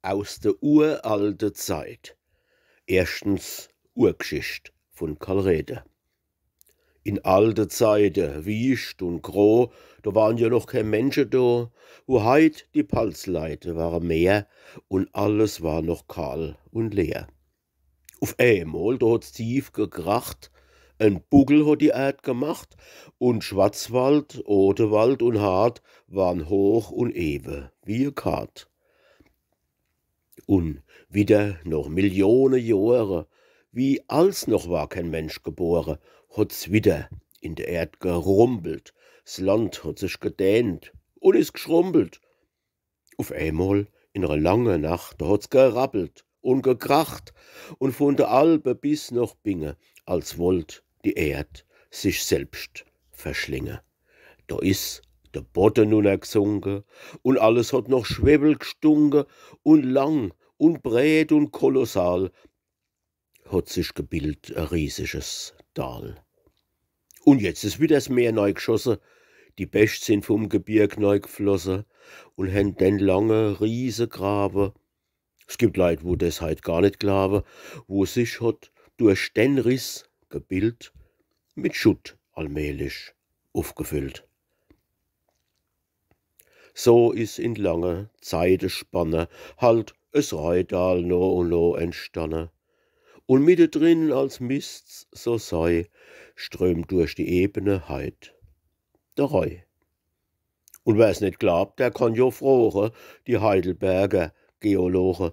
Aus der uralten Zeit. Erstens Urgeschicht von Kalrede. In alte Zeiten, wüst und grau, da waren ja noch kein Menschen da, wo heut die Palzleite waren mehr und alles war noch kahl und leer. Auf einmal, da hat's tief gekracht, ein Buckel hat die Erd gemacht und Schwarzwald, Odewald und Hart waren hoch und ewe wie a Kart. Und wieder noch Millionen Jahre, wie als noch war kein Mensch geboren, hat's wieder in der Erd gerumpelt, s Land hat sich gedehnt und is geschrumpelt. Auf einmal in ner langen Nacht, da hat's gerappelt und gekracht und von der Alpe bis nach Binge, als wollt die Erd sich selbst verschlingen. Da is der Boden nun gesunken und alles hat noch Schwebel gestunken und lang und breit und kolossal hat sich gebildet a riesiges Tal. Und jetzt ist wieder das Meer neu geschossen, die Bäche sind vom Gebirg neu geflossen und haben den langen Riesengraben. Es gibt Leute, wo das heut gar nicht glauben, wo sich hat durch den Riss gebildet mit Schutt allmählich aufgefüllt. So is in langer Zeitenspanne halt es Rheintal no und no entstanden. Und mittendrin, als Mist's so sei, strömt durch die Ebene heut der Rhein. Und wer's nicht glaubt, der kann jo fragen, die Heidelberger Geologen.